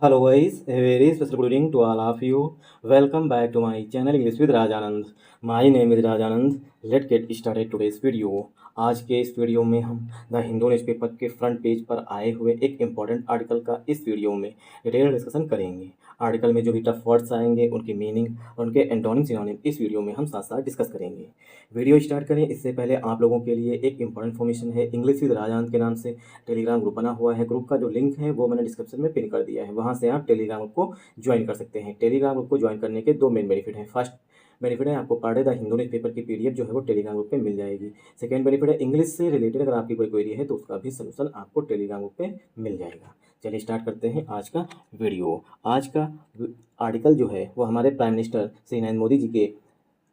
Hello guys, a very special good evening to all of you. Welcome back to my channel English with Rajanand. My name is Rajanand. Let's get started today's video. आज के इस video में हम the Hindu newspaper के front page पर आए हुए एक इम्पॉर्टेंट आर्टिकल का इस वीडियो में डिटेल डिस्कशन करेंगे। आर्टिकल में जो भी टफ वर्ड्स आएंगे उनके मीनिंग और उनके एंटोनिम सिनोनिम इस वीडियो में हम साथ साथ डिस्कस करेंगे। वीडियो स्टार्ट करें इससे पहले आप लोगों के लिए एक इंपॉर्टेंट इन्फॉर्मेशन है। इंग्लिश विद राजानंद के नाम से टेलीग्राम ग्रुप बना हुआ है। ग्रुप का जो लिंक है वो मैंने डिस्क्रिप्शन में पिन कर दिया है, वहाँ से आप टेलीग्राम ग्रुप को ज्वाइन कर सकते हैं। टेलीग्राम ग्रुप को ज्वाइन करने के दो मेन बेनिफिट हैं। फर्स्ट बेनिफिट है आपको per day the Hindu newspaper की पीडीएफ जो है वो टेलीग्राम ग्रुप पे मिल जाएगी। सेकंड बेनिफिट है इंग्लिश से रिलेटेड अगर आपकी कोई क्वेरी है तो उसका भी सोल्यूशन आपको टेलीग्राम ग्रुप पे मिल जाएगा। चलिए स्टार्ट करते हैं आज का वीडियो। आज का आर्टिकल जो है वो हमारे प्राइम मिनिस्टर श्री नरेंद्र मोदी जी के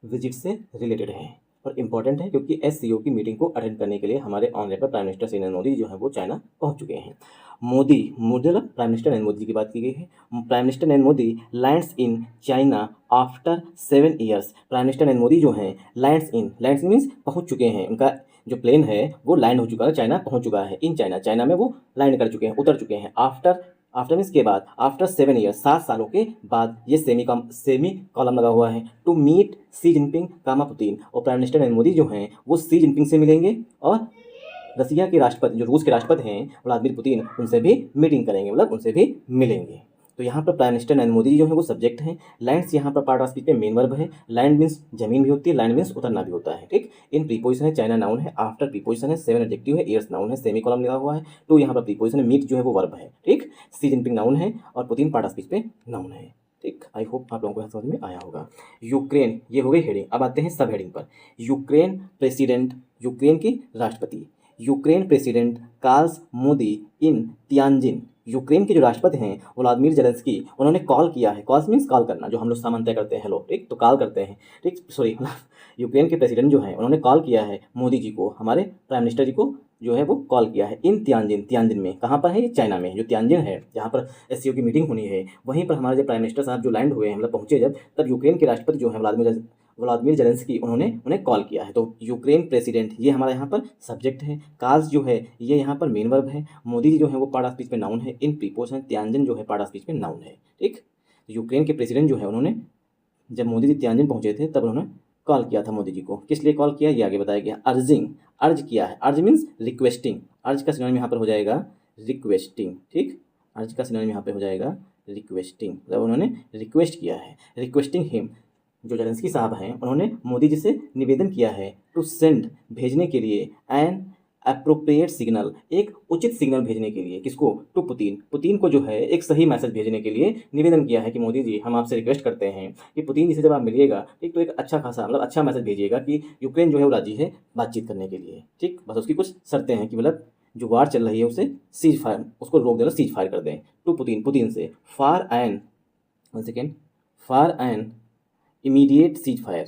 विजिट से रिलेटेड है और इम्पॉर्टेंट है क्योंकि एससीओ की मीटिंग को अटेंड करने के लिए हमारे honourable prime minister Shri Narendra Modi जो है वो चाइना पहुंच चुके हैं। मोदी मतलब प्राइम मिनिस्टर नरेंद्र मोदी की बात की गई है। Prime minister Narendra Modi lands in China after 7 years. Prime minister Narendra Modi जो हैं लैंड्स मीन्स पहुंच चुके हैं। उनका जो प्लेन है वो लैंड हो चुका है, चाइना पहुंच चुका है। इन चाइना में वो लैंड कर चुके हैं, उतर चुके हैं। आफ्टर मीन्स के बाद, आफ्टर 7 ईयर्स 7 सालों के बाद, ये सेमी कॉलम लगा हुआ है। To meet Xi Jinping comma Putin. और प्राइम मिनिस्टर नरेंद्र मोदी जो हैं वो सी जिनपिंग से मिलेंगे और रसिया के राष्ट्रपति जो रूस के राष्ट्रपति हैं व्लादिमीर पुतिन उनसे भी मीटिंग करेंगे, मतलब उनसे भी मिलेंगे। तो यहाँ पर प्राइम मिनिस्टर नरेंद्र मोदी जी जो है वो सब्जेक्ट हैं। लैंड्स यहाँ पर पार्ट ऑफ स्पीच में मेन वर्ब है। लैंड मीन्स जमीन भी होती है, लैंड मीन्स उतरना भी होता है। ठीक, इन प्रीपोजिशन है, चाइना नाउन है, आफ्टर प्रीपोजिशन है, 7 एडजेक्टिव है, ईयर्स नाउन है, सेमी कॉलम लगा हुआ है, टू यहाँ पर प्रीपोजिशन है, मीट जो है वो वर्ब है। ठीक, सी जिनपिंग नाउन है और पुतिन पार्ट ऑफ स्पीच पे नाउन है। ठीक, आई होप आप लोगों को समझ में आया होगा। यूक्रेन, ये हो गई हेडिंग। अब आते हैं सब हेडिंग पर। यूक्रेन प्रेसिडेंट, यूक्रेन की राष्ट्रपति, यूक्रेन प्रेसिडेंट कॉल्स मोदी इन तियानजिन। यूक्रेन के जो राष्ट्रपति हैं व्लादिमीर जेलेंस्की, उन्होंने कॉल किया है। कॉल्स मीन्स कॉल करना, जो हम लोग सामान तय करते हैं, हेलो, ठीक, तो कॉल करते हैं। ठीक, सॉरी, यूक्रेन के प्रेसिडेंट जो हैं उन्होंने कॉल किया है मोदी जी को, हमारे प्राइम मिनिस्टर जी को जो है वो कॉल किया है। इन तियानजिन में, कहाँ पर है ये? चाइना में। जो तियानजिन है जहाँ पर एससीओ की मीटिंग होनी है, वहीं पर हमारे जो प्राइम मिनिस्टर साहब जो लैंड हुए हैं, मतलब पहुंचे जब, तब यूक्रेन के राष्ट्रपति जो है व्लादिमीर जेलेंस्की, उन्होंने उन्हें कॉल किया है। तो यूक्रेन प्रेसिडेंट ये हमारा यहाँ पर सब्जेक्ट है। काल्स जो है ये यहाँ पर मेन वर्ब है। मोदी जी जो है वो पार्ट ऑफ स्पीच पे नाउन है। इन प्रीपोजिशन तियानजिन जो है पार्ट ऑफ स्पीच पे नाउन है। ठीक, यूक्रेन के प्रेसिडेंट जो है उन्होंने जब मोदी जी तियानजिन पहुंचे थे तब उन्होंने कॉल किया था मोदी जी को। किस लिए कॉल किया ये आगे बताया गया। अर्ज किया है। अर्ज मीन्स रिक्वेस्टिंग। अर्ज का सिनोनिम यहाँ पर हो जाएगा रिक्वेस्टिंग। ठीक, अर्ज का सिनोनिम यहाँ पे हो जाएगा रिक्वेस्टिंग, मतलब उन्होंने रिक्वेस्ट किया है। रिक्वेस्टिंग हिम, जो जेलेंस्की साहब हैं उन्होंने मोदी जी से निवेदन किया है टू सेंड, भेजने के लिए, एन अप्रोप्रिएट सिग्नल, एक उचित सिग्नल भेजने के लिए। किसको? टू पुतिन को जो है एक सही मैसेज भेजने के लिए निवेदन किया है कि मोदी जी हम आपसे रिक्वेस्ट करते हैं कि पुतिन जी से जब आप मिलिएगा, ठीक, तो एक अच्छा खासा, मतलब अच्छा मैसेज भेजिएगा कि यूक्रेन जो है वो राजी है बातचीत करने के लिए। ठीक, बस उसकी कुछ शर्तें हैं कि मतलब जो वार चल रही है उसे सीज फायर, उसको रोक देना, सीज फायर कर दें। टू पुतिन से, for an, one second, for an immediate ceasefire,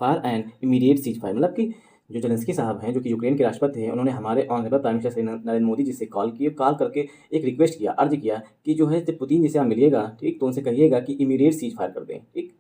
for an immediate ceasefire, मतलब कि जो जेलेंस्की साहब हैं जो कि यूक्रेन के राष्ट्रपति हैं, उन्होंने हमारे honourable prime minister Narendra Modi ji से कॉल करके एक रिक्वेस्ट किया, अर्ज किया कि जो है जब पुतिन जी से आप मिलिएगा, ठीक, तो उनसे कहिएगा कि इमीडिएट सीज फायर कर दें। ठीक,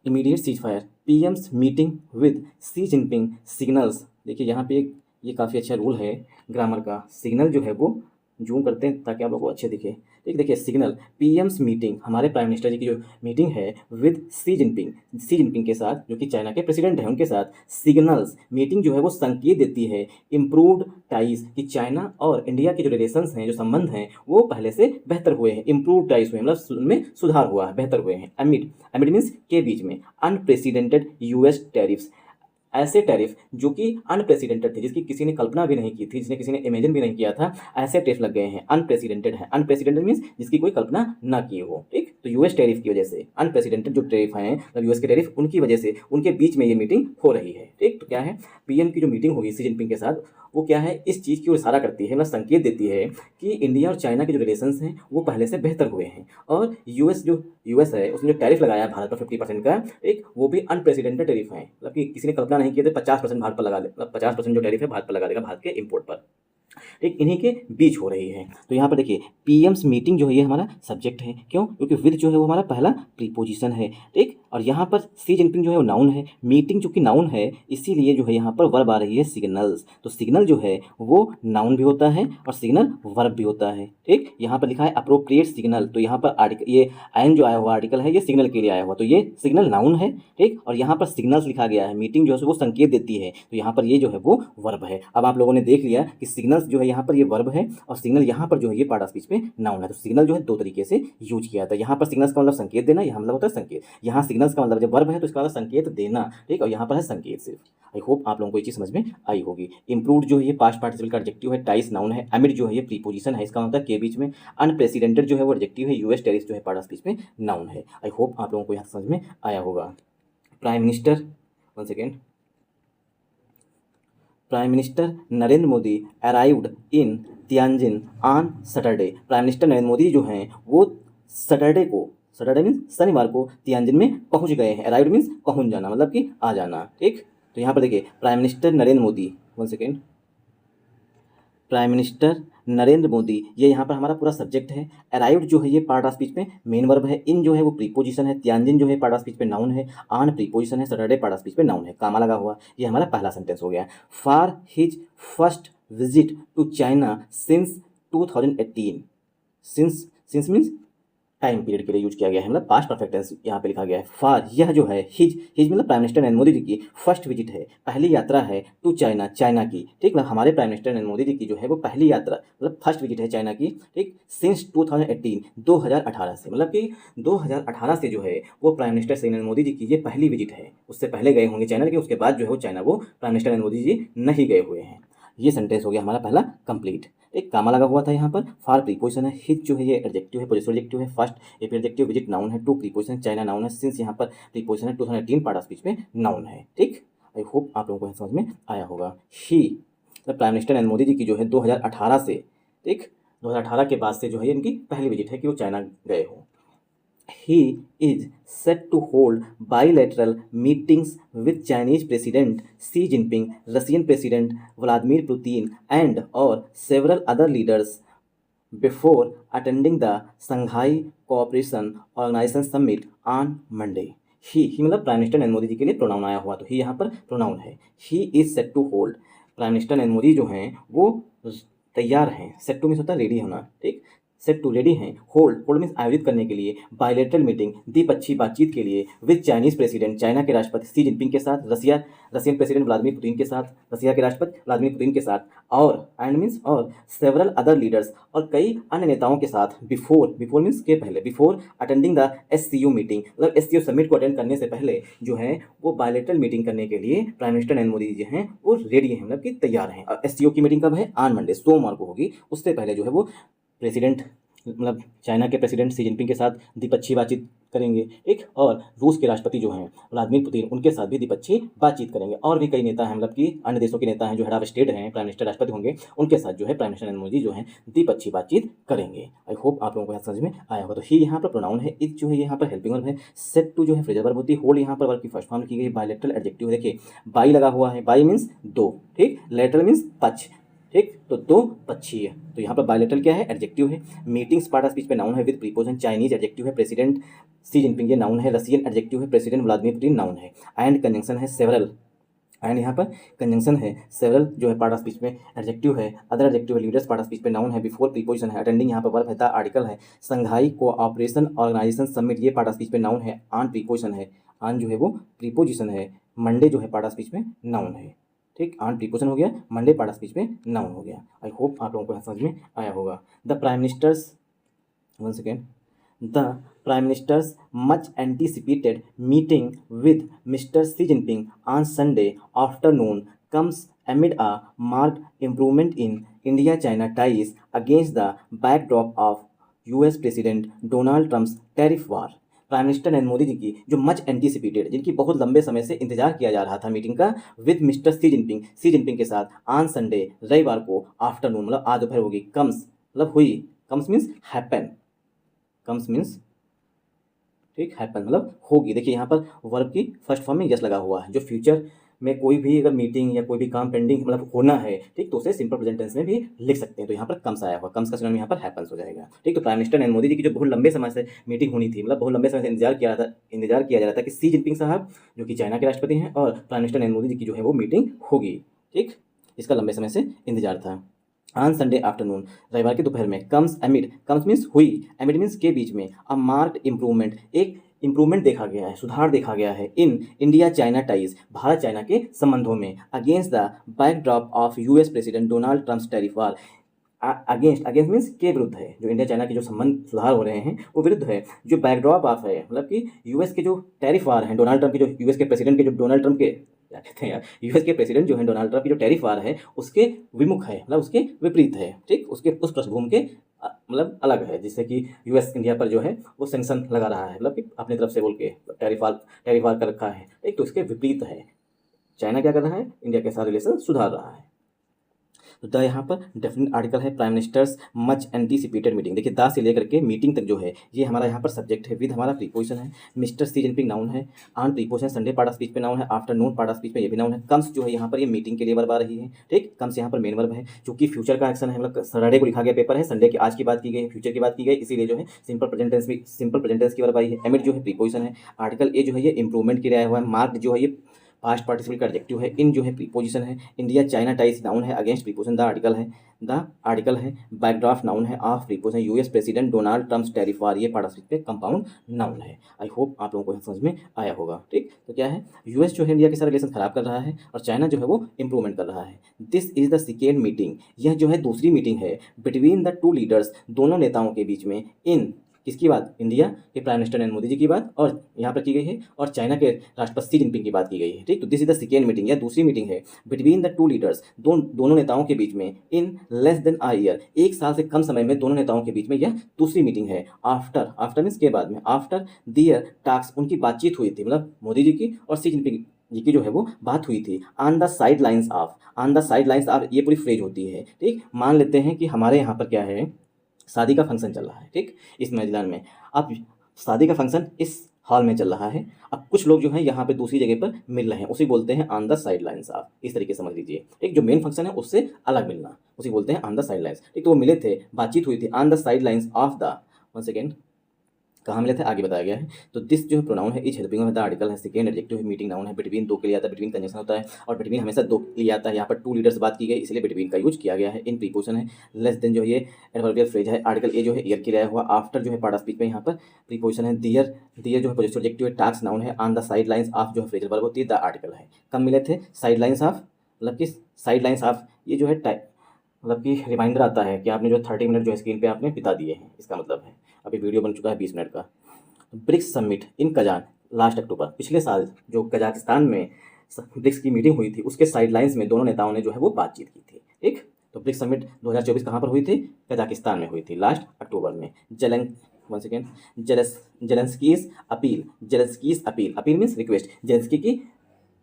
immediate cease fire. PM's meeting with C Jinping signals. देखिए यहाँ पे ये काफ़ी अच्छा रूल है ग्रामर का। सिग्नल जो है वो जूम करते हैं ताकि आप लोगों को अच्छे दिखे। ठीक, देखिए सिग्नल, पीएम्स मीटिंग, हमारे प्राइम मिनिस्टर जी की जो मीटिंग है विद सी जिनपिंग के साथ, जो कि चाइना के प्रेसिडेंट हैं उनके साथ। सिग्नल्स, मीटिंग जो है वो संकेत देती है इम्प्रूव्ड टाइज, कि चाइना और इंडिया के जो रिलेशंस हैं, जो संबंध हैं, वो पहले से बेहतर हुए हैं। इम्प्रूव्ड टाइज हुए, मतलब उनमें सुधार हुआ है, बेहतर हुए हैं। अमिड मीन्स के बीच में। अनप्रेसिडेंटेड यूएस टैरिफ्स, ऐसे टैरिफ जो कि अनप्रेसिडेंटेड थे, जिसकी किसी ने कल्पना भी नहीं की थी, जिसने किसी ने इमेजिन भी नहीं किया था, ऐसे टैरिफ लग गए हैं। अनप्रेसिडेंटेड है, अनप्रेसिडेंटेड मीन्स जिसकी कोई कल्पना ना की हो। ठीक, तो यूएस टैरिफ की वजह से अनप्रेसिडेंटेड जो टैरिफ हैं, मतलब यूएस के टैरिफ, उनकी वजह से उनके बीच में ये मीटिंग हो रही है। ठीक, तो क्या है, पीएम की जो मीटिंग होगी सी जिनपिंग के साथ, वो क्या है, इस चीज़ की ओर इशारा करती है, मतलब संकेत देती है कि इंडिया और चाइना के जो रिलेशंस हैं वो पहले से बेहतर हुए हैं। और यूएस है, उसने जो टैरिफ लगाया है भारत पर 50% का, एक वो भी अनप्रेसिडेंटेड टैरिफ है, मतलब कि किसी ने कल्पना नहीं किया था। 50% भारत पर लगा दे, मतलब 50% जो टैरिफ है भारत पर लगा देगा, भारत के इंपोर्ट पर। ठीक, इन्हीं के बीच हो रही है। तो यहाँ पर देखिए पीएम्स मीटिंग जो है ये हमारा सब्जेक्ट है। क्यों? क्योंकि विद जो है वो हमारा पहला प्रीपोजिशन है। ठीक, और यहाँ पर सी जिनपिंग जो है वो नाउन है, मीटिंग चूंकि नाउन है इसीलिए जो है यहाँ पर वर्ब आ रही है सिग्नल्स। तो सिग्नल जो है वो नाउन भी होता है और सिग्नल वर्ब भी होता है। ठीक, यहाँ पर लिखा है अप्रोप्रिएट सिग्नल, तो यहाँ पर आर्टिकल ये एन जो आया हुआ आर्टिकल है ये सिग्नल के लिए आया हुआ, तो ये सिग्नल नाउन है। ठीक, और यहाँ पर सिग्नल्स लिखा गया है, मीटिंग जो है वो संकेत देती है, तो यहाँ पर ये जो है वो वर्ब है। अब आप लोगों ने देख लिया कि सिग्नल्स जो है यहाँ पर ये वर्ब है और सिग्नल यहाँ पर जो है ये पार्ट ऑफ स्पीच में नाउन है। तो सिग्नल जो है दो तरीके से यूज किया था, यहाँ पर सिग्नल्स का मतलब संकेत देना, यहाँ मतलब होता है संकेत, यहाँ सिग्नल्स का मतलब जब वर्ब है तो इसका मतलब संकेत देना। ठीक, और यहाँ पर है संकेत सिर्फ। आई होप आप लोगों को ये चीज़ समझ में आई होगी। इम्प्रूव्ड जो है ये पास्ट पार्टिसिपल का एडजेक्टिव है, टाइस नाउन है, एमिड जो है ये प्रीपोजिशन है, इसका मतलब के बीच में, अनप्रेसिडेंटेड जो है वो एडजेक्टिव है, यूएस टेरिस जो है पार्ट ऑफ स्पीच में नाउन है। आई होप आप लोगों को यहाँ समझ में आया होगा। Prime minister, one second, prime minister Narendra Modi arrived in Tianjin on Saturday. Prime minister Narendra Modi जो हैं वो सैटरडे को, सैटरडे मीन्स शनिवार को तियानजिन में पहुंच गए हैं। अराइव्ड मीन्स पहुंच जाना, मतलब कि आ जाना। ठीक, तो यहाँ पर देखिए prime minister Narendra Modi, one second, prime minister Narendra Modi, ये यहाँ पर हमारा पूरा सब्जेक्ट है। अराइव्ड जो है ये पार्ट ऑफ स्पीच में मेन वर्ब है, इन जो है वो प्रीपोजिशन है, तियानजिन जो है पार्ट ऑफ स्पीच में नाउन है, ऑन प्रीपोजिशन है, सैटरडे पार्ट ऑफ स्पीच में नाउन है, कामा लगा हुआ। ये हमारा पहला सेंटेंस हो गया। For his first visit to China since 2018, since means time period के लिए यूज किया गया है, मतलब पास्ट परफेक्ट टेंस यहाँ पे लिखा गया है। फॉर, यह जो है हिज मतलब प्राइम मिनिस्टर नरेंद्र मोदी जी की फर्स्ट विजिट है, पहली यात्रा है, टू चाइना, चाइना की। ठीक, मतलब हमारे प्राइम मिनिस्टर नरेंद्र मोदी जी की जो है वो पहली यात्रा मतलब फर्स्ट विजिट है चाइना की। ठीक, सिंस 2018, 2018 से, मतलब कि 2018 से जो है वो प्राइम मिनिस्टर श्री नरेंद्र मोदी जी की ये पहली विजिट है। उससे पहले गए होंगे चाइना, लेकिन उसके बाद जो है वो चाइना वो प्राइम मिनिस्टर नरेंद्र मोदी जी नहीं गए हुए हैं। ये सेंटेंस हो गया हमारा पहला कंप्लीट। एक कामा लगा हुआ था यहाँ पर। फॉर प्रीपोजिशन है, हिज जो है ये एडजेक्टिव है, पोजेसिव एडजेक्टिव है, first AP adjective, visit noun है, टू प्रीपोजिशन चाइना नाउन है, सिंस यहाँ पर प्रीपोजिशन है, 2018 पार्ट ऑफ स्पीच में नाउन है। ठीक, आई होप आप लोगों को समझ में आया होगा। ही मतलब प्राइम मिनिस्टर नरेंद्र मोदी जी की जो है 2018 से, ठीक, 2018 के बाद से जो है इनकी पहली विजिट है कि वो चाइना गए हो। He is set to hold bilateral meetings with Chinese President Xi Jinping, Russian President Vladimir Putin, and or several other leaders before attending the Shanghai Cooperation Organization Summit on Monday. ही मतलब prime minister Narendra Modi जी के लिए pronoun आया हुआ, तो ही यहाँ पर pronoun है। He is set to hold, prime minister Narendra Modi जो हैं वो तैयार हैं, सेट टू मीन्स होता है रेडी होना। ठीक, सेट टू रेडी हैं, होल्ड मीन्स आयोजित करने के लिए, बायलेटरल मीटिंग द्विपक्षीय बातचीत के लिए, विद चाइनीज प्रेसिडेंट, चाइना के राष्ट्रपति सी जिनपिंग के साथ, रशियन प्रेसिडेंट व्लादिमीर पुतिन के साथ, रशिया के राष्ट्रपति व्लादिमीर पुतिन के साथ, और एंड मीन्स और सेवरल अदर लीडर्स, और कई अन्य नेताओं के साथ, बिफोर मीन्स के पहले, before attending the SCO meeting, मतलब SCO समिट को अटेंड करने से पहले जो है वो बायलेटरल मीटिंग करने के लिए प्राइम मिनिस्टर नरेंद्र मोदी जी हैं वो रेडी हैं, मतलब कि तैयार हैं। और SCO की मीटिंग कब है? ऑन मंडे, सोमवार को होगी। उससे पहले जो है वो प्रेसिडेंट मतलब चाइना के प्रेसिडेंट सी जिनपिंग के साथ द्विपक्षीय बातचीत करेंगे, एक, और रूस के राष्ट्रपति जो हैं व्लादिमीर पुतिन उनके साथ भी द्विपक्षीय बातचीत करेंगे। और भी कई नेता हैं, मतलब कि अन्य देशों के नेता हैं जो हेड ऑफ स्टेट हैं, प्राइम मिनिस्टर राष्ट्रपति होंगे, उनके साथ जो है प्राइम मिनिस्टर नरेंद्र मोदी जो हैं द्विपक्षीय बातचीत करेंगे। आई होप आप लोगों को यहाँ समझ में आया होगा। तो ही यहाँ पर प्रोनाउन है, इज जो है यहाँ पर हेल्पिंग वर्ब है, सेट टू जो है फ्रेजल वर्ब होती है, होल्ड यहाँ पर वर्ब की फर्स्ट फॉर्म की गई, बायलेटरल एडजेक्टिव देखिए बाई लगा हुआ है, बाई मीन्स दो, ठीक, लेटरल मीन्स पक्ष, ठीक, तो दो पक्षीय, तो यहाँ पर बायलेटरल क्या है? एडजेक्टिव है। मीटिंग्स पार्ट ऑफ स्पीच पे नाउन है विद प्रीपोजिशन, चाइनीज एडजेक्टिव है, प्रेसिडेंट सी जिनपिंग ये नाउन है, रशियन एडजेक्टिव है, प्रेसिडेंट व्लादिमीर पुतिन नाउन है, एंड कंजंक्शन है सेवरल, एंड यहाँ पर कंजंक्शन है सेवरल जो है पार्ट ऑफ स्पीच में एडजेक्टिव है, अदर एडजेक्टिव है, लीडर्स पार्ट ऑफ स्पीच पे नाउन है, बिफोर प्रीपोजिशन है, अटेंडिंग यहाँ पर वर्ब है, द आर्टिकल है, संघाई कोऑपरेशन ऑर्गेनाइजेशन समिट ये पार्ट ऑफ स्पीच पे नाउन है, ऑन प्रीपोजिशन है, ऑन जो है वो प्रीपोजिशन है, मंडे जो है पार्ट ऑफ स्पीच में नाउन है, ठीक, ऑन प्रीपोजिशन हो गया, मंडे पार्ट ऑफ स्पीच में नाउन हो गया। आई होप आप लोगों को समझ में आया होगा। The prime ministers, one second, the prime ministers much anticipated meeting with mister C Jinping on Sunday afternoon comes amid a marked improvement in India-China ties against the backdrop of US President Donald Trump's tariff war. Prime minister Narendra Modi ji की जो much anticipated, जिनकी बहुत लंबे समय से इंतजार किया जा रहा था मीटिंग का, विद मिस्टर सी जिनपिंग के साथ, ऑन संडे रविवार को, आफ्टरनून मतलब आज दोपहर होगी, कम्स मतलब हुई, comes means happen, comes means ठीक, हैपन मतलब होगी। देखिए यहाँ पर वर्ब की फर्स्ट फॉर्म में यस लगा हुआ है, जो फ्यूचर में कोई भी अगर मीटिंग या कोई भी काम पेंडिंग मतलब होना है, ठीक, तो उसे सिंपल प्रेजेंट टेंस में भी लिख सकते हैं। तो यहाँ पर कम्स आया हुआ, कम्स का सिनोनिम यहाँ पर हैपन्स हो जाएगा, ठीक। तो प्राइम मिनिस्टर नरेंद्र मोदी जी की जो बहुत लंबे समय से मीटिंग होनी थी, मतलब बहुत लंबे समय से इंतजार किया जा रहा था कि शी जिनपिंग साहब जो कि चाइना के राष्ट्रपति हैं और प्राइम मिनिस्टर नरेंद्र मोदी जी की जो है वो मीटिंग होगी, ठीक। इसका लंबे समय से इंतजार था। ऑन संडे आफ्टरनून, रविवार के दोपहर में, कम्स एमिड, कम्स मीन्स हुई, एमिड मीन्स के बीच में, अ मार्क्ड इम्प्रूवमेंट, एक इम्प्रूवमेंट देखा गया है, सुधार देखा गया है, in India China ties, Bharat China के संबंधों में, against the backdrop of US president Donald Trump's tariff war, against, against means के विरुद्ध है, जो इंडिया चाइना के जो संबंध सुधार हो रहे हैं वो विरुद्ध है, जो बैकड्रॉप ऑफ है मतलब कि यूएस के जो टैरिफ वार हैं, डोनाल्ड ट्रम्प के जो यूएस के प्रेसिडेंट के जो डोनाल्ड ट्रम्प के क्या कहते हैं यार, यूएस के प्रेसिडेंट जो है डोनाल्ड ट्रम्प की जो टैरिफ वार है उसके विमुख है, मतलब उसके विपरीत है, ठीक, उसके उस पृष्ठभूमि के मतलब अलग है, जिससे कि यूएस इंडिया पर जो है वो सैंक्शन लगा रहा है, मतलब कि अपनी तरफ से बोल के टैरिफ वार कर रखा है, ठीक। तो इसके विपरीत है, चाइना क्या कर रहा है, इंडिया के साथ रिलेशन सुधार रहा है। तो द यहाँ पर डेफिनेट आर्टिकल है prime ministers much anticipated meeting. देखिए द से लेकर के मीटिंग तक जो है ये हमारा यहाँ पर सब्जेक्ट है, विद हमारा प्रीपोजिशन है, मिस्टर सी जिनपिंग नाउन है, on preposition Sunday part of speech पे नाउन है, आफ्टरनून पार्ट ऑफ स्पीच पे ये भी नाउन है, कम्स जो है यहाँ पर ये मीटिंग के लिए वर्ब आ रही है, ठीक। कम्स यहाँ पर मेन वर्ब है, चूंकि फ्यूचर का एक्शन है, मतलब सैटरडे को लिखा गया पेपर है, संडे की आज की बात की गई, फ्यूचर की बात की गई, इसीलिए जो है सिंपल प्रेजेंट टेंस की वर्ब आई है। एमिड जो है प्रीपोजिशन है, आर्टिकल ए जो है ये इंप्रूवमेंट के लिए आया हुआ है, मार्क जो है ये पास्ट पार्टिसिपल का एडजेक्टिव है, इन जो है प्रीपोजिशन है, इंडिया चाइना टाइज नाउन है, अगेंस्ट प्रीपोजिशन द आर्टिकल है, बैकड्राफ्ट नाउन है, of preposition US president Donald Trump's tariff war, ये पार्ट ऑफ स्पीच पे कंपाउंड नाउन है। आई होप आप लोगों को समझ में आया होगा, ठीक। तो क्या है, यूएस जो है इंडिया के साथ रिलेशन खराब कर रहा है और चाइना जो है वो इंप्रूवमेंट कर रहा है। This is the second meeting, यह जो है दूसरी मीटिंग है, बिटवीन द टू लीडर्स, दोनों नेताओं के बीच में, इन किसकी बात, इंडिया के प्राइम मिनिस्टर नरेंद्र मोदी जी की बात और यहाँ पर की गई है, और चाइना के राष्ट्रपति शी जिनपिंग की बात की गई है, ठीक। तो this is the second meeting, या दूसरी मीटिंग है, बिटवीन द टू लीडर्स, दोनों नेताओं के बीच में, in less than a year, एक साल से कम समय में दोनों नेताओं के बीच में यह दूसरी मीटिंग है। आफ्टर मीन्स के बाद में, आफ्टर दियर टास्क, उनकी बातचीत हुई थी, मतलब मोदी जी की और शी जिनपिंग जी की जो है वो बात हुई थी। On the side lines of, on the side lines of ये पूरी फ्रेज होती है, ठीक। मान लेते हैं कि हमारे यहाँ पर क्या है, शादी का फंक्शन चल रहा है, ठीक, इस मैदान में। अब शादी का फंक्शन इस हॉल में चल रहा है, अब कुछ लोग जो है यहाँ पे दूसरी जगह पर मिल रहे हैं, उसी बोलते हैं on the side lines of, इस तरीके से समझ लीजिए, ठीक। जो मेन फंक्शन है उससे अलग मिलना, उसी बोलते हैं ऑन द साइड लाइन्स, ठीक। तो वो मिले थे, बातचीत हुई थी, on the side lines of the, one second, कहाँ मिले थे आगे बताया गया है। तो दिस जो है प्रोनाउन है, इज हेल्पिंग में, द आर्टिकल है, सेकेंड एडजेक्टिव है, मीटिंग नाउन है, बिटवीन दो के लिए आता है, बिटवीन कंजंक्शन होता है, और बिटवीन हमेशा दो के लिए आता है, यहाँ पर टू लीडर्स बात की गई इसलिए बिटवीन का यूज किया गया है। इन प्रीपोजिशन है, लेस देन जो है ये एडवर्बियल फ्रेज है, आर्टिकल ए जो है ईयर के लिए आया हुआ, आफ्टर जो है पार्ट ऑफ स्पीच में यहाँ पर प्रीपोजिशन है, दियर जो है पॉजिटिव एडजेक्टिव है, टास्क नाउन है, on the side lines of जो है फ्रेजल वर्ब होती है, द आर्टिकल है। कब मिले थे, साइड लाइन्स ऑफ, मतलब कि साइड लाइन्स ऑफ ये जो है मतलब कि रिमाइंडर आता है कि आपने जो 30 मिनट जो है स्क्रीन पे आपने बिता दिए हैं, इसका मतलब है अभी वीडियो बन चुका है 20 मिनट का। BRICS summit in Kazan last October, पिछले साल जो कजाकिस्तान में ब्रिक्स की मीटिंग हुई थी उसके साइडलाइंस में दोनों नेताओं ने जो है वो बातचीत की थी, ठीक। तो ब्रिक्स समिट 2024 कहाँ पर हुई थी, कजाकिस्तान में हुई थी लास्ट अक्टूबर में। One second, Zelensky's appeal, appeal means request, Zelensky की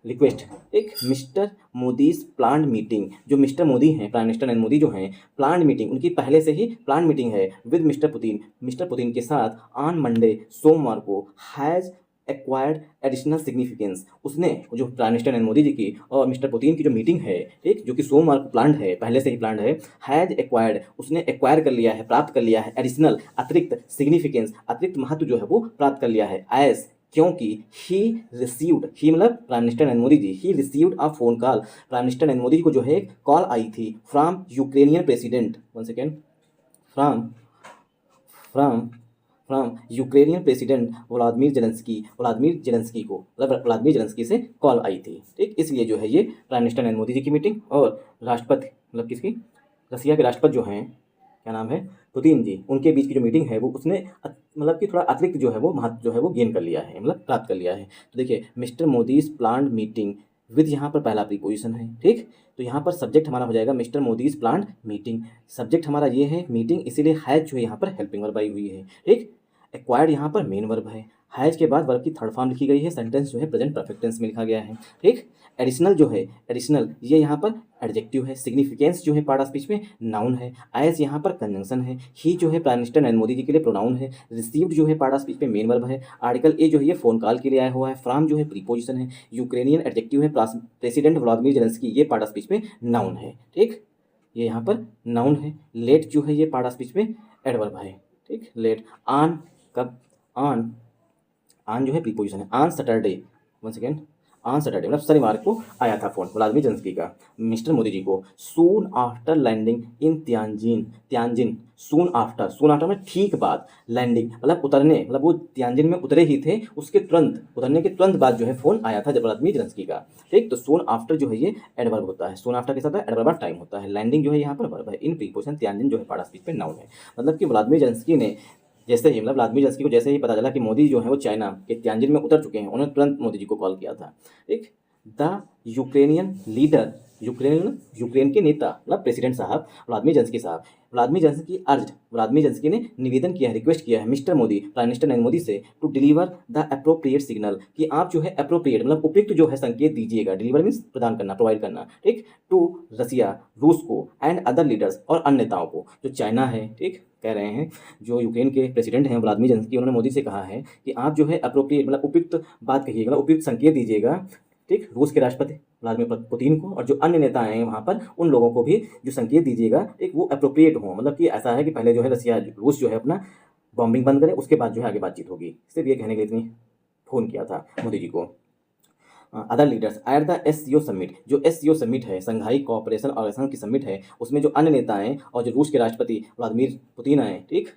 रिक्वेस्ट, एक मिस्टर मोदीज प्लान्ड मीटिंग, जो मिस्टर मोदी हैं, प्राइम मिनिस्टर नरेंद्र मोदी जो हैं, प्लान्ड मीटिंग उनकी पहले से ही प्लान मीटिंग है, विद मिस्टर पुतिन के साथ, ऑन मंडे सोमवार को, हैज़ एक्वायर्ड एडिशनल सिग्निफिकेंस, उसने जो प्राइम मिनिस्टर नरेंद्र मोदी जी की और मिस्टर पुतिन की जो मीटिंग है, ठीक, जो कि सोमवार को प्लान्ड है, पहले से ही प्लान्ड है, हैज़ एक्वायर्ड उसने एक्वायर कर लिया है, प्राप्त कर लिया है, एडिशनल अतिरिक्त सिग्निफिकेंस अतिरिक्त महत्व जो है वो प्राप्त कर लिया है, एज क्योंकि ही रिसीव्ड, ही मतलब prime minister Narendra Modi ji, he received a phone call, prime minister Narendra Modi ji को जो है एक कॉल आई थी, from Ukrainian president, one second, from Ukrainian president Vladimir Zelensky को, मतलब व्लादिमीर जेलेंस्की से कॉल आई थी, ठीक। इसलिए जो है ये प्राइम मिनिस्टर नरेंद्र मोदी जी की मीटिंग और राष्ट्रपति मतलब किसकी, रसिया के राष्ट्रपति जो हैं, क्या नाम है, पुतिन जी, उनके बीच की जो मीटिंग है वो उसने मतलब कि थोड़ा अतिरिक्त जो है वो महत्व जो है वो गेन कर लिया है, मतलब प्राप्त कर लिया है। तो देखिए mister Modi's planned meeting with, यहाँ पर पहला प्रीपोजिशन है, ठीक। तो यहाँ पर सब्जेक्ट हमारा हो जाएगा mister Modi's planned meeting, subject हमारा ये है मीटिंग, इसीलिए हैज जो है यहाँ पर हेल्पिंग वर्ब आई हुई है, ठीक। एक्वायर्ड यहाँ पर मेन वर्ब है, हैज़ के बाद वर्ब की थर्ड फॉर्म लिखी गई है, सेंटेंस जो है प्रेजेंट परफेक्ट टेंस में लिखा गया है। ठीक, एडिशनल जो है, एडिशनल ये यहाँ पर एडजेक्टिव है, सिग्निफिकेंस जो है पार्ट ऑफ स्पीच में नाउन है, एज यहाँ पर कंजंक्शन है, ही जो है प्राइम मिनिस्टर नरेंद्र मोदी जी के लिए प्रोनाउन है, रिसीव्ड जो है पार्ट ऑफ स्पीच में मेन वर्ब है, आर्टिकल ए जो है ये फोन कॉल के लिए आया हुआ है, फ्रॉम जो है प्रीपोजिशन है, यूक्रेनियन एडजेक्टिव है, प्रेसिडेंट व्लादिमीर जेलेंस्की ये पार्ट ऑफ स्पीच में नाउन है। ठीक, ये यहाँ पर नाउन है, लेट जो है ये पार्ट ऑफ स्पीच में एडवर्ब है। ठीक, लेट, ऑन कब, ऑन, ऑन जो है प्रीपोजिशन है, on Saturday, one second, on Saturday मतलब शनिवार को आया था फोन व्लादिमीर जेलेंस्की का मिस्टर मोदी जी को, soon after landing in Tianjin, Tianjin soon after में ठीक बाद, लैंडिंग मतलब उतरने, मतलब वो त्यानजिन में उतरे ही थे, उसके तुरंत उतरने के तुरंत बाद जो है फोन आया था व्लादिमीर जेलेंस्की का। ठीक, तो सून आफ्टर जो है ये एडवर्ब होता है, सून आफ्टर के साथ एडवर्ब ऑफ टाइम होता है, लैंडिंग जो है यहाँ पर वर्ब है, इन प्रीपोजिशन त्यानजिन जो है पार्ट ऑफ स्पीच पे नाउन है। मतलब कि व्लादिमीर जेलेंस्की ने जैसे ही मतलब व्लादिमीर जेलेंस्की को जैसे ही पता चला कि मोदी जो है वो चाइना के त्यानजिन में उतर चुके हैं, उन्होंने तुरंत मोदी जी को कॉल किया था। ठीक, द यूक्रेनियन लीडर, यूक्रेन के नेता मतलब प्रेसिडेंट साहब व्लादिमीर जेलेंस्की साहब, Vladimir Zelensky urged, Vladimir Zelensky ने निवेदन किया है, रिक्वेस्ट किया है mister Modi, prime minister Narendra Modi से, to deliver the appropriate signal कि आप जो है अप्रोप्रिएट मतलब उपयुक्त जो है संकेत दीजिएगा, डिलीवर मीन्स प्रदान करना, प्रोवाइड करना। ठीक, टू रसिया रूस को, एंड अदर लीडर्स और अन्य नेताओं को, जो चाइना है, ठीक कह रहे हैं, जो यूक्रेन के प्रेसिडेंट हैं व्लादिमीर जेलेंस्की, उन्होंने मोदी से कहा है कि आप जो है अप्रोप्रिएट मतलब उपयुक्त बात कहिएगा, मतलब उपयुक्त संकेत दीजिएगा। ठीक, रूस के राष्ट्रपति व्लादिमीर पुतिन को और जो अन्य नेता हैं वहाँ पर उन लोगों को भी जो संकेत दीजिएगा, ठीक वो अप्रोप्रिएट हो, मतलब कि ऐसा है कि पहले जो है रसिया रूस जो है अपना बॉम्बिंग बंद करे, उसके बाद जो है आगे बातचीत होगी। सिर्फ ये कहने के लिए इतनी फ़ोन किया था मोदी जी को। Other leaders at the SCO summit, जो SCO समिट है, संघाई कोऑपरेशन ऑर्गेनाइजेशन की समिट है, उसमें जो अन्य नेता हैं और जो रूस के राष्ट्रपति व्लादिमीर पुतिन आए, ठीक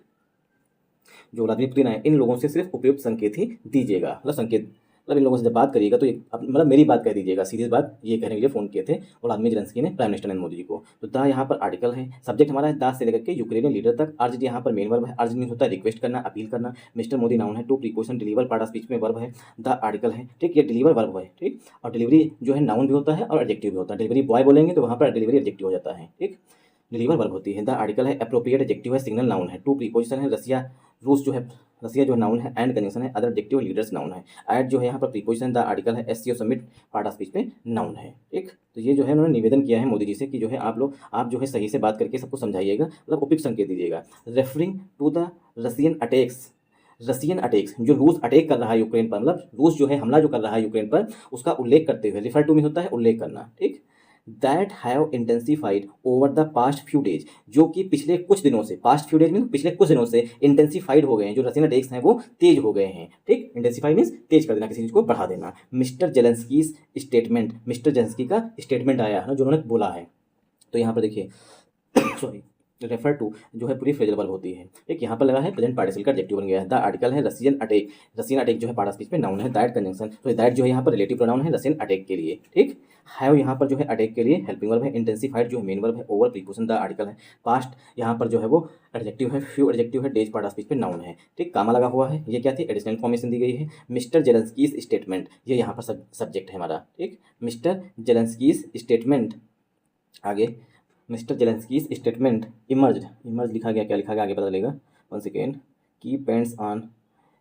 जो व्लादिमीर पुतिन आए, इन लोगों से सिर्फ उपयुक्त संकेत ही दीजिएगा, मतलब संकेत मतलब इन लोगों से जब बात करिएगा तो मतलब मेरी बात कह दीजिएगा, सीधी बात ये कहने के लिए फ़ोन किए थे व्लादिमीर जेलेंस्की ने प्राइम मिनिस्टर नरेंद्र मोदी जी को। तो द यहाँ पर आर्टिकल है, सब्जेक्ट हमारा है द से लेकर के यूक्रेनियन लीडर तक, अर्ज यहाँ पर मेन वर्ब है, अर्ज मीन होता है रिक्वेस्ट करना, अपील करना, मिस्टर मोदी नाउन है, to preposition, deliver part of speech में वर्ब है, द आर्टिकल है। ठीक, ये डिलीवर वर्ब है। ठीक, और डिलीवरी जो है नाउन भी होता है और एडजेक्टिव भी होता है, डिलीवरी बॉय बोलेंगे तो वहाँ पर डिलीवरी एडजेक्टिव हो जाता है। ठीक, डिलीवर वर्ब होती है, द आर्टिकल है, अप्रोप्रिएट एडजेक्टिव है, सिग्नल नाउन है, टू प्रीपोजिशन है, रसिया रूस जो है, रसिया जो नाउन है, एंड कंजंक्शन है, अदर एडजेक्टिव लीडर्स नाउन है, एट जो है यहाँ पर प्रीपोजिशन, द आर्टिकल है, SCO summit part of speech में नाउन है। ठीक, तो ये जो है उन्होंने निवेदन किया है मोदी जी से कि जो है आप जो है सही से बात करके सबको समझाइएगा, मतलब उपयुक्त संकेत दीजिएगा। Referring to the Russian attacks, Russian attacks जो रूस अटैक कर रहा है यूक्रेन पर, मतलब रूस जो है हमला जो कर रहा है यूक्रेन पर, उसका उल्लेख करते हुए, रिफर टू मीन होता है उल्लेख करना। ठीक, that have intensified over the past few days, जो कि पिछले कुछ दिनों से, पास्ट फ्यू डेज मीन पिछले कुछ दिनों से इंटेंसीफाइड हो गए हैं, जो रसियन अटैक्स हैं वो तेज हो गए हैं। ठीक, इंटेंसीफाइड मीन्स तेज कर देना, किसी चीज़ को बढ़ा देना। Mister Zelensky statement, mister Zelensky का स्टेटमेंट आया है जो उन्होंने बोला है, तो यहाँ पर देखिए सॉरी, रेफर टू जो है पूरी फ्रेजल वर्ब होती है। एक यहाँ पर लगा है प्रेजेंट पार्टिसिपल का एडजेक्टिव बन गया है। द आर्टिकल है रसियन अटैक, रसियन अटैक जो है पार्ट ऑफ स्पीच में नाउन है, दैट कंजंक्शन, तो दैट जो है यहाँ पर रिलेटिव प्रोनाउन है रसियन अटैक के लिए। ठीक, हैव यहाँ पर जो है अटैक के लिए हेल्पिंग वर्ब है, इंटेंसीफाइड जो है मेन वर्ब है, ओवर प्रीपोजिशन द आर्टिकल है, पास्ट यहाँ पर जो है वो एडजेक्टिव है, फ्यू एडजेक्टिव है, डेज पार्ट ऑफ स्पीच में नाउन है। ठीक, कामा लगा हुआ है, ये क्या थी एडिशनल इन्फॉर्मेशन दी गई है। मिस्टर जेलेंस्की स्टेटमेंट, ये यहाँ पर सब्जेक्ट है हमारा। ठीक, मिस्टर जेलेंस्की स्टेटमेंट, आगे मिस्टर जेलेंस्की स्टेटमेंट इमर्ज लिखा गया, क्या लिखा गया आगे पता चलेगा, one second, key points on,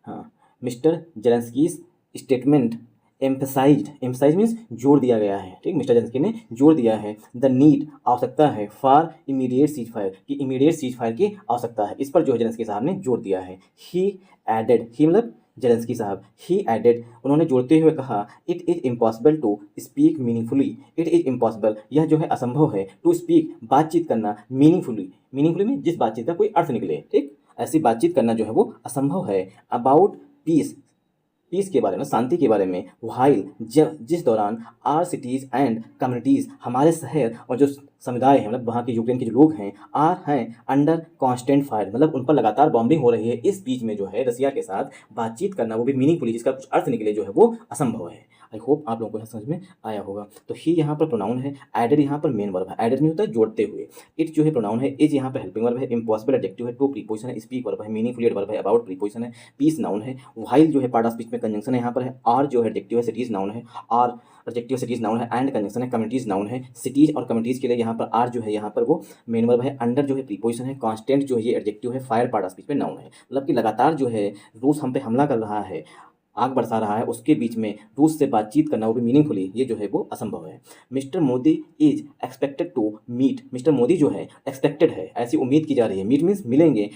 हाँ Mr Zelensky statement emphasise means जोर दिया गया है। ठीक, मिस्टर जेलेंस्की ने जोर दिया है, द नीड आवश्यकता है, फॉर इमीडिएट सीज फायर की इमीडिएट सीज फायर की आवश्यकता है, इस पर जो है जेलेंस्की साहब ने जोर दिया है। ही एडेड, ही मतलब जेलेंस्की साहब, ही एडेड उन्होंने जोड़ते हुए कहा, it is impossible to speak meaningfully, it is impossible यह जो है असंभव है, टू स्पीक बातचीत करना, मीनिंगफुली में जिस बातचीत का कोई अर्थ निकले। ठीक, ऐसी बातचीत करना जो है वो असंभव है। अबाउट पीस के बारे में, शांति के बारे में, व्हाइल जिस दौरान, आर सिटीज़ एंड कम्युनिटीज़ हमारे शहर और जो समुदाय हैं, मतलब वहाँ के यूक्रेन के जो लोग हैं, हैं अंडर कांस्टेंट फायर, मतलब उन पर लगातार बॉम्बिंग हो रही है, इस बीच में जो है रसिया के साथ बातचीत करना, वो भी मीनिंगफुली जिसका कुछ अर्थ निकले, जो है वो असंभव है। आई होप आप लोगों को समझ में आया होगा। तो ही यहाँ पर प्रोनाउन है, एडेड यहाँ पर मेन वर्ब है, एडेड नहीं होता है जोड़ते हुए, इट जो है प्रोनाउन है, इज यहाँ पर हेल्पिंग वर्ब है, इम्पॉसिबल एडजेक्टिव है, टू प्रीपोजिशन है, स्पीक वर्ब है, मीनिंगफुली एडवर्ब है, अबाउट प्रीपोजिशन है, पीस नाउन है, व्हाइल जो है पार्ट ऑफ स्पीच में कंजंक्शन है यहाँ पर है, आर जो है एडजेक्टिव है, सिटीज नाउन है, आर एडजेक्टिव सिटीज नाउन है, एंड कंजंक्शन है, कम्युनिटीज नाउन है, सिटीज और कम्युनिटीज के लिए यहाँ पर आर जो है यहाँ पर वो मेन वर्ब है, अंडर जो है प्रीपोजिशन है, कांस्टेंट जो है ये एडजेक्टिव है, फायर पार्ट ऑफ स्पीच में नाउन है, मतलब कि लगातार जो है रूस हम पे हमला कर रहा है, आग बरसा रहा है उसके बीच में रूस से बातचीत करना, वो भी मीनिंगफुली, ये जो है वो असंभव है। Mister Modi is expected to meet, Mr Modi जो है एक्सपेक्टेड है, ऐसी उम्मीद की जा रही है, मीट मीन्स मिलेंगे,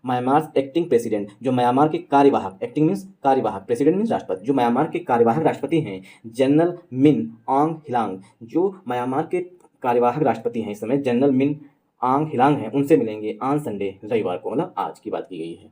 म्यांमार एक्टिंग प्रेसिडेंट, जो म्यांमार के कार्यवाहक, एक्टिंग मीन्स कार्यवाहक, प्रेसिडेंट मीन्स राष्ट्रपति, जो म्यांमार के कार्यवाहक राष्ट्रपति हैं जनरल मिन आंग हिलांग, जो म्यांमार के कार्यवाहक राष्ट्रपति हैं इस समय जनरल मिन आंग हिलांग हैं, उनसे मिलेंगे ऑन संडे, रविवार को, मतलब आज की बात की गई है।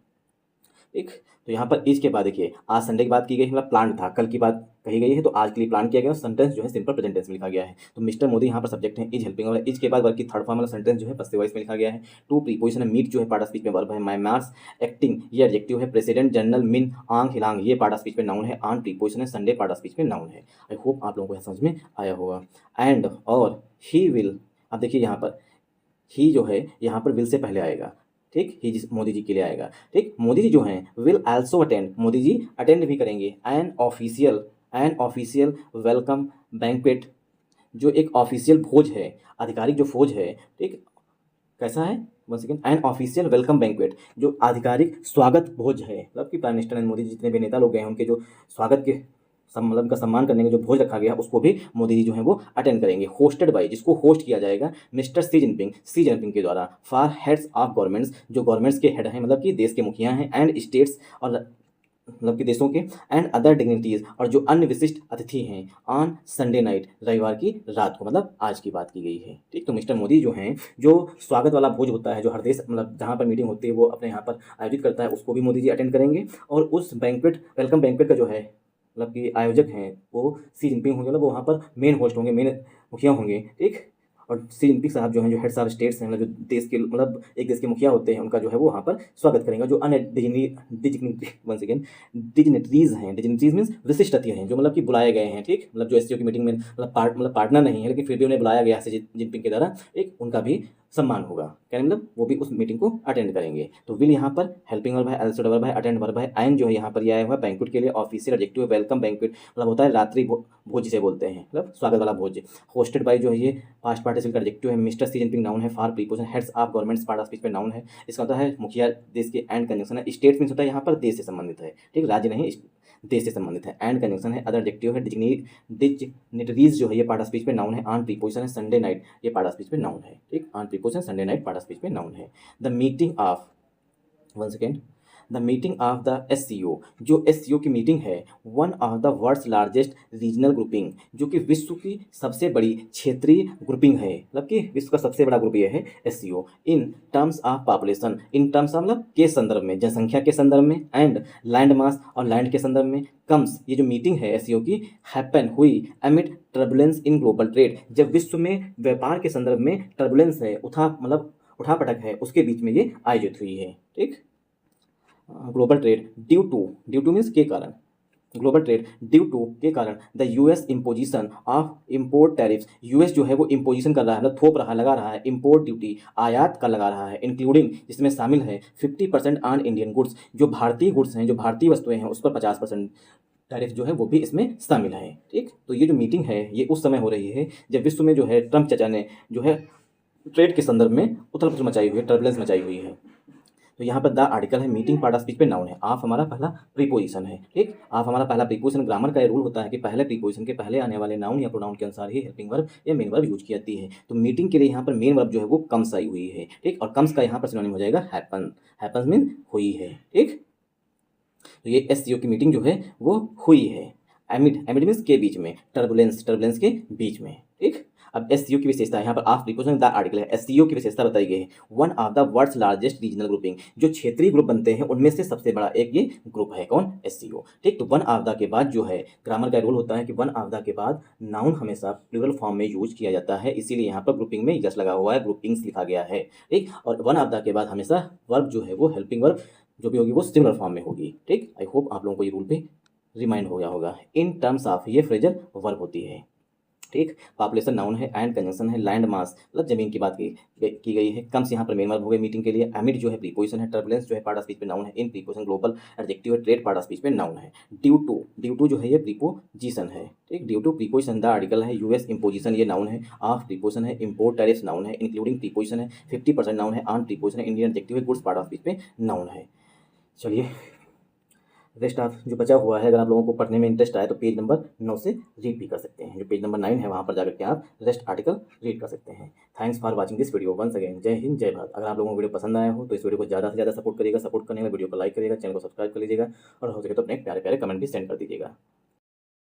ठीक, तो यहाँ पर इज के बाद देखिए आज संडे की बात की गई, मतलब प्लान था, कल की बात कही गई है तो आज के लिए प्लान किया गया, सेंटेंस जो है सिंपल प्रेजेंट टेंस में लिखा गया है। तो मिस्टर मोदी यहाँ पर सब्जेक्ट है, इज हेल्पिंग, और इज के बाद वर्ब की थर्ड फॉर्म वाला सेंटेंस जो है पस्सिव वॉइस में लिखा गया है। टू प्रीपोजिशन है, मीट जो है पार्ट ऑफ स्पीच में वर्ब है, म्यांमार्स एक्टिंग ये एडजेक्टिव है, प्रेसिडेंट जनरल मिन आंग हिलांग ये पार्ट ऑफ स्पीच में नाउन है, ऑन प्रीपोजिशन है, संडे पार्ट ऑफ स्पीच में नाउन है। आई होप आप लोगों को समझ में आया होगा। एंड और ही विल, अब देखिए यहाँ पर ही जो है यहाँ पर विल से पहले आएगा, ठीक, ही मोदी जी के लिए आएगा। ठीक, मोदी जी जो हैं will also attend, Modi ji attend भी करेंगे एन ऑफिशियल वेलकम बैंक्वेट, जो एक ऑफिशियल भोज है, आधिकारिक जो भोज है। ठीक, कैसा है, one second, an official welcome banquet, जो आधिकारिक स्वागत भोज है, मतलब कि प्राइम मिनिस्टर मोदी जी जितने भी नेता लोग गए हैं उनके जो स्वागत के मतलब उनका सम्मान करने का जो भोज रखा गया है उसको भी मोदी जी जो है वो अटेंड करेंगे। होस्टेड बाई, जिसको होस्ट किया जाएगा मिस्टर सी जिनपिंग के द्वारा, फॉर हेड्स ऑफ गवर्नमेंट्स, जो गवर्नमेंट्स के हेड हैं, मतलब कि देश के मुखिया हैं, एंड स्टेट्स, और मतलब कि देशों के, एंड अदर डिग्निटीज, और जो अन्य विशिष्ट अतिथि हैं, ऑन संडे नाइट, रविवार की रात को, मतलब आज की बात की गई है। ठीक, तो मिस्टर मोदी जो हैं, जो स्वागत वाला भोज होता है जो हर देश मतलब जहाँ पर मीटिंग होती है वो अपने यहाँ पर आयोजित करता है, उसको भी मोदी जी अटेंड करेंगे, और उस बैंक्वेट वेलकम बैंक्वेट का जो है मतलब कि आयोजक हैं वो सी जिनपिंग होंगे, मतलब वो वहाँ पर मेन होस्ट होंगे, मेन मुखिया होंगे। ठीक, और सी जिनपिंग साहब जो हैं जो हेड्स ऑफ स्टेट्स हैं, मतलब जो देश के मतलब एक देश के मुखिया होते हैं उनका जो है वो वहाँ पर स्वागत करेंगे। जो अन्य डिजिग्नेटरीज हैं, डिजिग्नेटरीज मीन्स विशिष्ट अतिथि हैं, जो मतलब कि बुलाए गए हैं। ठीक, मतलब जो एससीओ की मीटिंग में मतलब पार्टनर नहीं है लेकिन फिर भी उन्हें बुलाया गया है सी जिनपिंग के द्वारा, एक उनका भी सम्मान होगा, क्या मतलब वो भी उस मीटिंग को अटेंड करेंगे। तो विल यहाँ पर हेल्पिंग वर्ब है, आल्सो वर्ब है, अटेंड वर्ब है, एंड जो है यहाँ पर ये आया हुआ है बैंक्वेट के लिए, ऑफिशियल एडजेक्टिव है, वेलकम बैंक्वेट मतलब होता है रात्रि भोज जिसे बोलते हैं, मतलब स्वागत वाला भोज। होस्टेड बाय जो है ये पास्ट पार्टिसिपल का एडजेक्टिव है, मिस्टर सी जिनपिंग नाउन है, for preposition, heads of governments part of speech में नाउन है, इसका होता है मुखिया देश के, एंड कंजंक्शन है, स्टेट मीन्स होता है यहाँ पर देश से संबंधित है, ठीक, राज्य नहीं देश से संबंधित है, एंड कंजंक्शन है, अदर एडजेक्टिव है, डिजिग्नेटरीज जो है ये पार्ट ऑफ स्पीच में नाउन है, ऑन प्रीपोजिशन है, संडे नाइट ये पार्ट ऑफ स्पीच में नाउन है। ठीक, on preposition Sunday night part of speech में नाउन है। The meeting of, one second, the meeting of the SCO, जो एससीओ की मीटिंग है, one of the world's largest regional grouping, जो कि विश्व की सबसे बड़ी क्षेत्रीय ग्रुपिंग है, मतलब कि विश्व का सबसे बड़ा ग्रुप ये है SCO, in terms of population, in terms of मतलब के संदर्भ में, जनसंख्या के संदर्भ में, एंड लैंड मास और लैंड के संदर्भ में, कम्स ये जो मीटिंग है एससीओ की, हैपन हुई amid turbulence in global trade, जब विश्व में व्यापार के संदर्भ में टर्बुलेंस है, उठापटक है, उसके बीच में ये आयोजित हुई है। ठीक, global trade due two means के कारण, ग्लोबल ट्रेड ड्यू टू के कारण, the US imposition of import tariffs, US जो है वो इम्पोजिशन कर रहा है, मतलब थोप रहा है, लगा रहा है, इम्पोर्ट ड्यूटी आयात का लगा रहा है, इंक्लूडिंग जिसमें शामिल है 50% ऑन इंडियन गुड्स, जो भारतीय गुड्स हैं, जो भारतीय वस्तुएं हैं उस पर 50% टैरिफ जो है वो भी इसमें शामिल है। ठीक, तो ये जो मीटिंग है ये उस समय हो रही है जब विश्व में जो है ट्रंप चाचा ने जो है ट्रेड के संदर्भ में उथल पुथल मचाई हुई है, टर्बुलेंस मचाई हुई है। तो यहाँ पर द आर्टिकल है, मीटिंग पार्ट ऑफ स्पीच पे नाउन है, ऑफ हमारा पहला प्रीपोजिशन है। ठीक, ऑफ हमारा पहला प्रीपोजिशन, ग्रामर का ये रूल होता है कि पहले प्रीपोजिशन के पहले आने वाले नाउन या प्रोनाउन के अनुसार ही हेल्पिंग वर्ब या मेन वर्ब यूज की जाती है। तो मीटिंग के लिए यहाँ पर मेन वर्ब जो है वो कम्स आई हुई है। ठीक, और कम्स का यहाँ पर सिनोनिम हो जाएगा हैपन, हैपन्स मीन हुई है। ठीक, तो ये एससीओ की मीटिंग जो है वो हुई है, एमिड मीन्स के बीच में, टर्बुलेंस के बीच में। ठीक, अब एससीओ की विशेषता यहाँ पर ऑफ प्रीपोजिशन द आर्टिकल है, एससीओ की विशेषता बताई गई है, one of the world's largest regional grouping, जो क्षेत्रीय ग्रुप बनते हैं उनमें से सबसे बड़ा एक ये ग्रुप है, कौन, एससीओ। ठीक, तो वन ऑफ द के बाद जो है ग्रामर का रूल होता है कि वन ऑफ द के बाद नाउन हमेशा प्लूरल फॉर्म में यूज किया जाता है, इसीलिए यहाँ पर ग्रुपिंग में यस लगा हुआ है, ग्रुपिंग्स लिखा गया है। ठीक, और वन ऑफ द के बाद हमेशा वर्ब जो है वो हेल्पिंग वर्ब जो भी होगी वो सिंगुलर फॉर्म में होगी। ठीक, आई होप आप लोगों को ये रूल पे रिमाइंड हो गया होगा। इन टर्म्स ऑफ ये फ्रेजल वर्ब होती है। ठीक, पॉपुलेशन नाउन है, एंड कंजंक्शन है, लैंड मास मतलब जमीन की बात की गई है, कम्स यहाँ पर मेन वर्ब हो गए मीटिंग के लिए, एमिड जो है प्रीपोजिशन है, टर्बुलेंस जो है पार्ट ऑफ स्पीच पे नाउन है, इन प्रीपोजिशन ग्लोबल एडजेक्टिव है, ट्रेड पार्ट ऑफ स्पीच पे नाउन है, ड्यू टू जो है ये प्रीपोजिशन है। ठीक, due to preposition the article है, यूएस इम्पोजिशन ये नाउन है, ऑफ प्रीपोजिशन है, इम्पोर्ट टैरिफ्स नाउन है, इंक्लूडिंग प्रीपोजिशन है, 50% नाउन है, ऑन प्रीपोजिशन है, इंडियन एडजेक्टिव है, गुड्स पार्ट ऑफ स्पीच पे नाउन है। चलिए रेस्ट ऑफ जो बचा हुआ है, अगर आप लोगों को पढ़ने में इंटरेस्ट आए तो पेज नंबर 9 से रीड भी कर सकते हैं। जो पेज नंबर 9 है वहाँ पर जाकर के आप रेस्ट आर्टिकल रीड कर सकते हैं। Thanks for watching this video once again. जय हिंद, जय भारत। अगर आप लोगों को वीडियो पसंद आया हो तो इस वीडियो को ज़्यादा से ज़्यादा सपोर्ट करिएगा। सपोर्ट करने के लिए वीडियो को लाइक करिएगा, चैनल को सब्सक्राइब कर लीजिएगा और हो सके तो अपने प्यारे प्यारे कमेंट भी सेंड कर दीजिएगा।